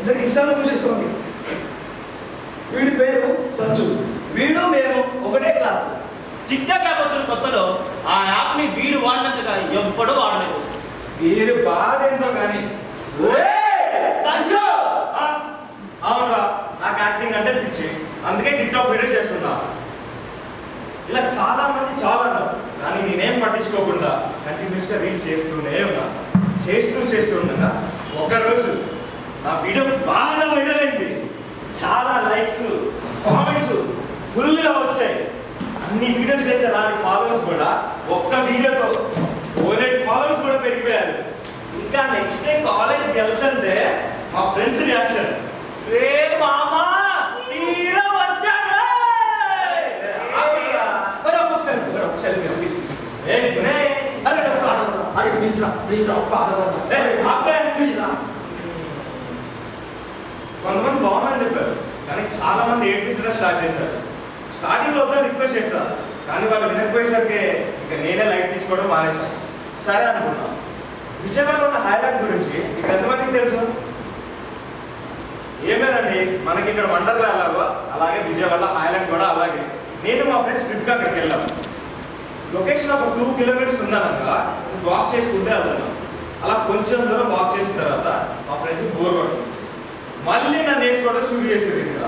ఇద్దరు ఇన్స్టాలో చూసేసుకోండి. వీడి పేరు సంజు, వీడు మేము ఒకటే క్లాస్. టిక్టాక్ యాప్ వచ్చిన కొత్తలో ఆ యాప్ని వీడు వాడినంతగా ఎవ్వడూ వాడలేదు. వీరు బాధ ఏంటో కానీ సంజు అవునరా, నాకు యాక్టింగ్ అంటే పిచ్చి, అందుకే టిక్టాక్ వీడియో చేస్తున్నా. ఇలా చాలా మంది చాలా అన్నారు, కానీ నేనేం పట్టించుకోకుండా కంటిన్యూస్గా రీల్స్ చేస్తూనే ఉన్నా. చేస్తూ ఉండగా ఒకరోజు నా వీడియో బాగా వైరల్ అయింది. చాలా లైక్స్, కామెంట్స్ ఫుల్గా వచ్చాయి. అన్ని వీడియోస్ చేసే రాని ఫాలోవర్స్ కూడా ఒక్క వీడియోతో 400 ఫాలోవర్స్ కూడా పెరిగిపోయారు. ఇంకా నెక్స్ట్ డే కాలేజ్కి వెళ్తుంటే మా ఫ్రెండ్స్ రియాక్షన్, రే మామా హీరో వచ్చాడు. కొంతమంది బాగుందని చెప్పారు, కానీ చాలా మంది ఏడ్పించడం స్టార్ట్ చేశారు. స్టార్టింగ్లో రిక్వెస్ట్ చేశారు, కానీ వాళ్ళు వినకపోయేసరికి ఇక నేనే లైట్ తీసుకోవడం మానేశాను. సరే అనుకున్నా. విజయవాడలో ఉన్న హైలాండ్ గురించి ఇక్కడ ఎంతమందికి తెలుసు? ఏమేనండి, మనకి ఇక్కడ వండర్లా ఎలాగో అలాగే విజయవాడలో హైలాండ్ కూడా అలాగే. నేను మా ఫ్రెండ్స్ ట్రిప్గా అక్కడికి వెళ్ళాము. లొకేషన్ ఒక 2 కిలోమీటర్స్ ఉన్నాక వాక్ చేసుకుంటే వెళ్తాను. అలా కొంచెం దూరం వాక్ చేసిన తర్వాత మా ఫ్రెండ్స్కి బోర్ పడుతుంది. మళ్ళీ నన్ను వేసుకోవడం షూట్ చేసేది. ఇంకా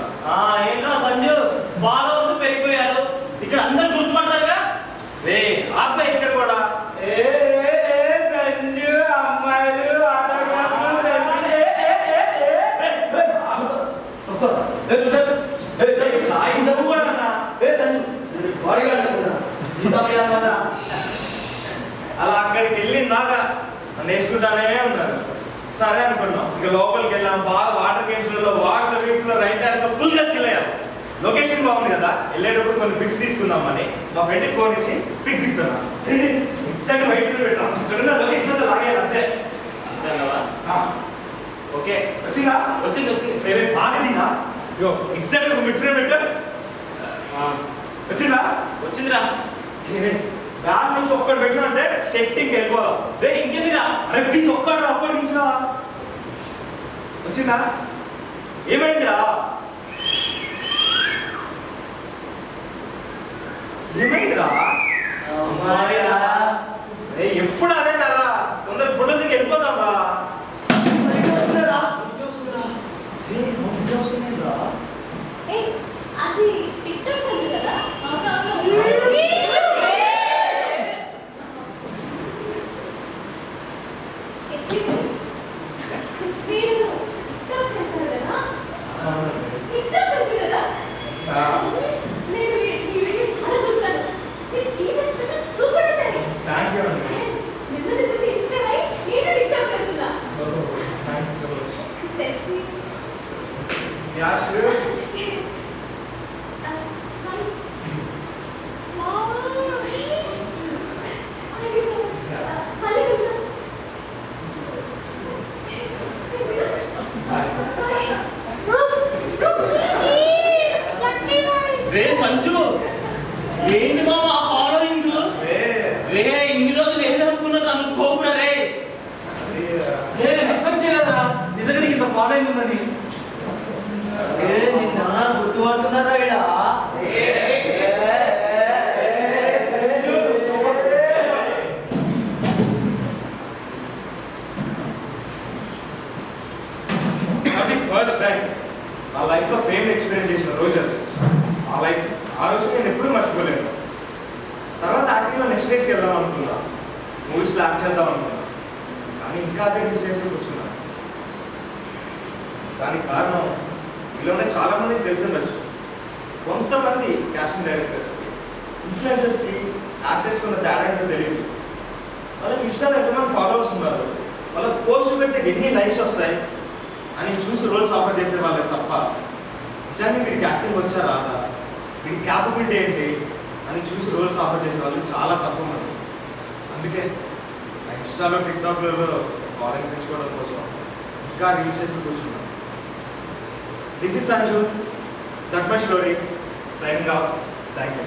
ఏంట్రా సంజు, ఫాలోవర్స్ పెరిగిపోయారు, ఇక్కడ అందరు గుర్తుపడతారుగా. రే ఆబ్బాయి ఇక్కడ కూడా సంజు అమ్మాయిలు అలా అక్కడికి వెళ్ళిన దాకా నన్ను వేసుకుంటానే ఉన్నారు. సరే అనుకున్నాం, ఇక లోపలికి వెళ్ళాం. బాగా వాటర్ గేమ్స్లలో వాటర్ వీటిలో రైట్ డాన్స్లో ఫుల్గా చిల్ అయ్యాం. లొకేషన్ బాగుంది కదా, వెళ్ళేటప్పుడు కొన్ని పిక్స్ తీసుకుందామని మా ఫ్రెండ్కి ఫోన్ ఇచ్చి పిక్స్ దిగుతున్నా. ఎగ్జాక్ట్ వైట్ పెట్టాం. ఇక్కడ లొకేషన్ అంతా లాగేయాలి అంతే. ఓకే వచ్చిందా? వచ్చింది. వేరే బాగా దిగా ఎగ్జాక్ట్ ఒక మిడ్ ఫ్రేమ్ పెట్టా. వచ్చిందిరా. బ్యాగ్ నుంచి ఒక్కటి పెట్టినా అంటే సెట్టింగ్ వెళ్ళిపోదాం. రే ఇంకేమిరా? అరే ప్లీజ్ ఒక్కటి నుంచిరా. వచ్చిందా? ఏమైందిరా? ఎప్పుడు అదే నరా, తొందర ఫోటో దిగి వెళ్ళిపోదాం రా. అది టిక్టాక్ సంజు కదా. రే సంజు, ఏంటి మామ ఫాలోయింగ్? రే ఇన్ని రోజులు ఏదనుకున్నా నన్ను తోపుడా రే. ఎక్స్పెక్ట్ చేయలేదా నిజంగా నీకు ఇంత ఫాలోయింగ్ ఉందని? నిన్న గుర్తుపడుతున్నారా ఇక్కడ? ఫస్ట్ టైం నా లైఫ్లో ఫేమ్ ఎక్స్పీరియన్స్ చేసిన రోజు అది. ఆ రోజు నేను ఎప్పుడూ మర్చిపోలేను. తర్వాత యాక్టింగ్లో నెక్స్ట్ స్టేజ్కి వెళ్దాం అనుకున్నా, మూవీస్లో యాక్ట్ చేద్దాం అనుకున్నా, కానీ ఇంకా అదే చేసి కూర్చున్నా. దానికి కారణం మీలోనే చాలామందికి తెలిసి ఉండొచ్చు. కొంతమంది కాస్టింగ్ డైరెక్టర్స్కి, ఇన్ఫ్లుయెన్సర్స్కి, యాక్టర్స్కి ఉన్న తేడా ఏంటో తెలియదు. వాళ్ళకి ఇష్టాలు ఎంతమంది ఫాలోవర్స్ ఉన్నారు, వాళ్ళకి పోస్ట్ పెడితే ఎన్ని లైక్స్ వస్తాయి అని చూసి రోల్స్ ఆఫర్ చేసే వాళ్ళే తప్ప నిజాన్ని వీడికి యాక్టింగ్ వచ్చా రాదా, వీడి క్యాపబిలిటీ ఏంటి అని చూసి రోల్స్ ఆఫర్ చేసే వాళ్ళు చాలా తక్కువ మంది. అందుకే నా ఇన్స్టాలో టిక్టాక్లలో ఫాలోయింగ్ పెంచుకోవడం కోసం ఇంకా రీల్స్ చేసి కూర్చున్నాను. This is Sanju, that my story, signing off. Thank you.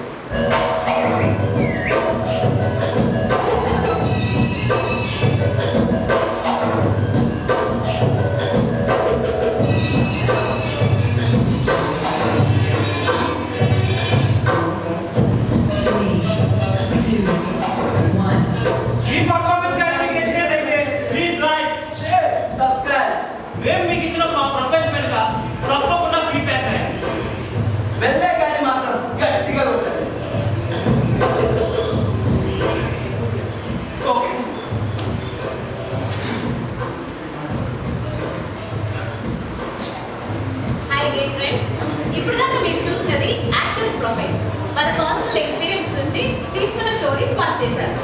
మీరు చూసినది యాక్టర్స్ ప్రొఫైల్. వాళ్ళ పర్సనల్ ఎక్స్పీరియన్స్ నుంచి తీసుకున్న స్టోరీస్ వాళ్ళు చేశారు.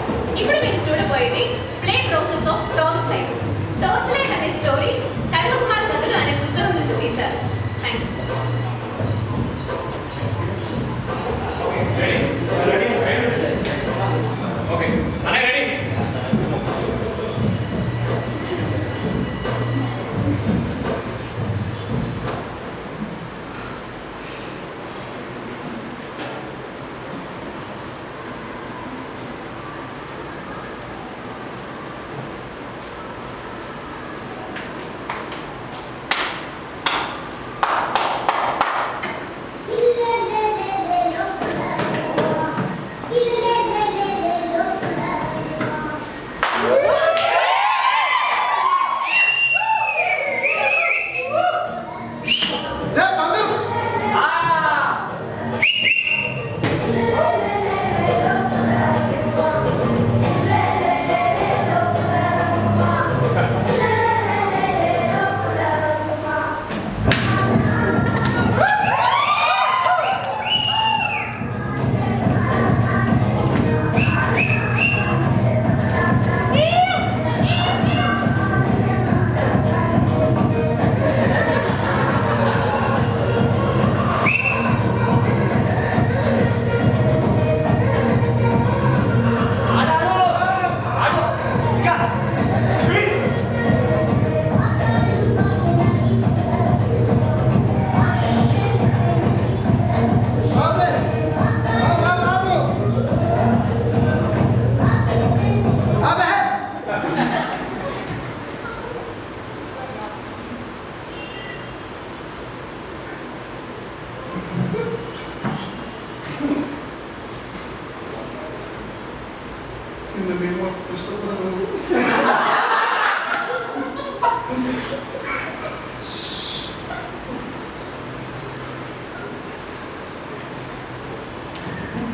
ఇప్పుడు మీరు చూడబోయేది play process of torch light. Torch light అనే స్టోరీ కన్వకుమార్ కథలు అనే పుస్తకం నుంచి తీశారు. Thank you. In the name of Christopher Nolan.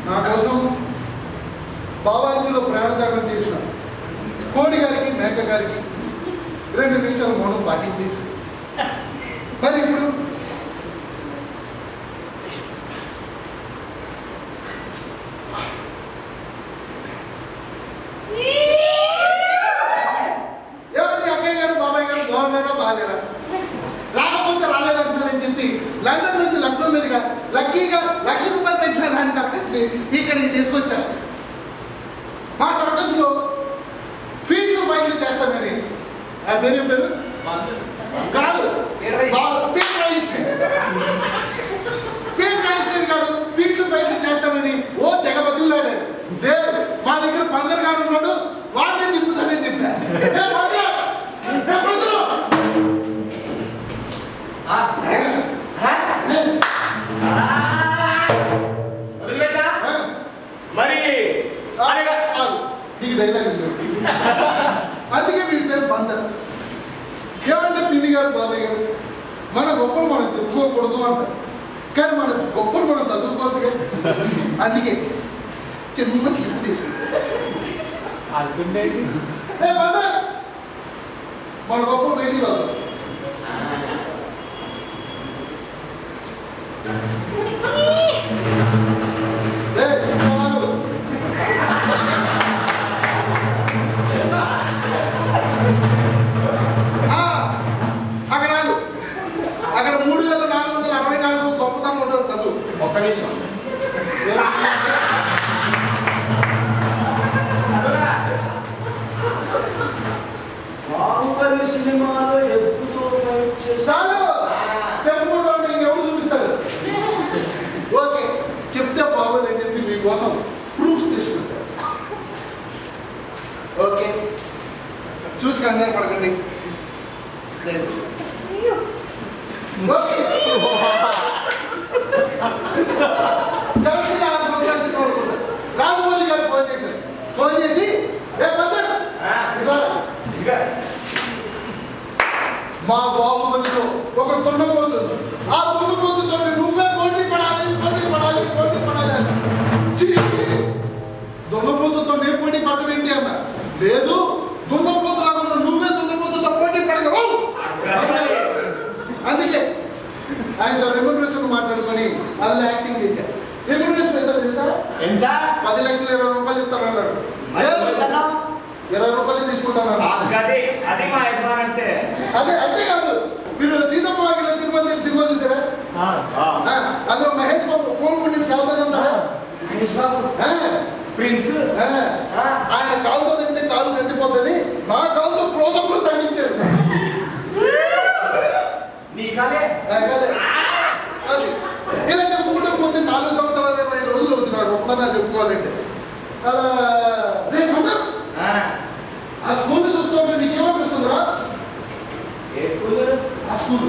నా కోసం బావార్జీలో ప్రాణత్యాగం చేసిన కోడి గారికి మేక గారికి 2 నిమిషాలు మౌనం పాటించేసి మరి ఇప్పుడు రాకపోతే రాలేదంటారని చెప్పి లండన్ నుంచి లక్నో మీదుగా లక్కీగా ₹1,00,000 పెట్టిన రాని సర్కస్ని ఇక్కడికి తీసుకొచ్చాను. మా సర్కస్లో ఫీల్డ్లు ఫైట్లు చేస్తానని ఆ పేరు పేరు కాదు పీటర్ ఐన్స్టైన్ గారు ఫీల్డ్లు ఫైట్లు చేస్తానని ఓ తెగ బతులాడాడు. లేదు మా దగ్గర పందరగాడు ఉన్నాడు, వాడిని తిప్పుతానని చెప్పాను. మరి నీకు డైలాగ్ అందుకే వీడి పేరు బందర్. ఏమంటే పిన్ని గారు బాబాయ్ గారు మన గొప్పలు మనం చెప్పుకోకూడదు అంటారు, కానీ మన గొప్పలు మనం చదువుకోవచ్చు. అందుకే చిన్న స్లిప్ తీసుకుంటాం. మన గొప్పలు బయటికి రాదు. అక్కడ 3,464 గొప్పతనం ఉంటుంది చదువు. ఒక్క నిమిషం. బాహుబలి సినిమాలో ఎక్కుతో ఫైట్ చేస్తారు. చెప్పుకోవడం ఎవరు చూపిస్తారు? ఓకే చెప్తే బాగోదని చెప్పి మీకోసం ప్రూఫ్స్ తీసుకొచ్చారు. ఓకే చూసి కంగారు పడకండి. ఓకే కరెక్ట్గా 6 సంవత్సరాల క్రితం అనుకుంటా రాజమౌళి గారు ఫోన్ చేశారు. ఫోన్ చేసి మా బాహుబలిలో ఒక దున్నపోతుంది, ఆ దున్నపోతుతో నువ్వే పోటీ పడాలి అన్న. దున్నపోతుతో నేను పోటీ పట్టవేంటి అన్న. లేదు దున్నపోతు రాకుండా నువ్వే దున్నపోతుతో పోటీ పడగలవు. అందుకే ఆయనతో రెమ్యూనరేషన్ మాట్లాడుకొని అలా అది అది మా యజమాని అంటే. అదే అంతేకాదు, మీరు సీతమ్మ వాకిట్లో సినిమా చూసారా? అందులో మహేష్ బాబు కోలుకుంటే కాలుతుందంటారా? మహేష్ బాబు ప్రిన్స్ ఆయన కాలుతో తింటే కాలు కందిపోద్దని నా కాలుతో క్లోజప్ లో తగ్గించారు. నీ కాలే అది ఇలా చెప్పుకుంటే పోతే 4 సంవత్సరాలు 25 రోజులు అవుతున్నారు ఒక్కదా చెప్పుకోవాలంటే. అలా రేపు మదర్ ఆ స్కూల్ చూస్తూ ఉంటే నీకేమనిపిస్తుందిరా? ఏ స్కూల్? ఆ స్కూల్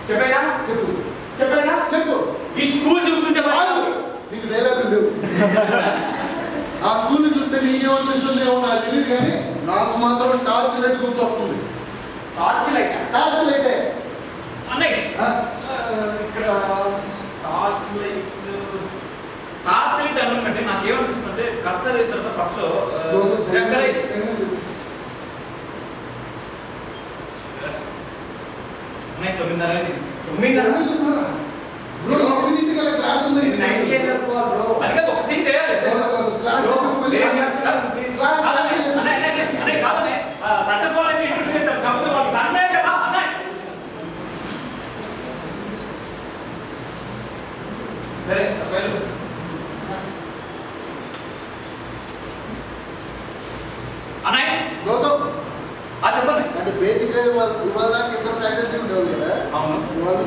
చెప్పేనా చెప్పు. ఈ స్కూల్ చూస్తుంటే నీకు డైలాగ్ లేవు. ఆ స్కూల్ని చూస్తే నీకేమనిపిస్తుంది ఏమో నాకు తెలియదు, కానీ నాకు మాత్రం టార్చ్ లైట్ గుర్తొస్తుంది. టార్చ్ లైట్ అన్నయ్య ఇక్కడ టార్చ్ లైట్ అన్నకంటే నాకేమనిపిస్తుంది అంటే కచ్చ తర్వాత ఫస్ట్ లో చక్కెర అన్నయ్య 9:30 క్లాస్ ఉంది. అది కాదు, ఒక సీన్ చేయాలి. క్లాస్ అన్నయ్య కాదనే సర్కస్ వాళ్ళని ఇంట్రొడ్యూస్ చేస్తారు, కాకపోతే వాళ్ళు అన్నయ్య కదా అన్నయ్య. సరే వెళ్ళు. అన్నయ్య గౌతమ్ చెప్పండి. అంటే బేసిక్ ఇవాళ దాకా ఇద్దరు ఫ్యాకల్టీ ఉండేవాళ్ళు కదా. అవును. ఇవాళ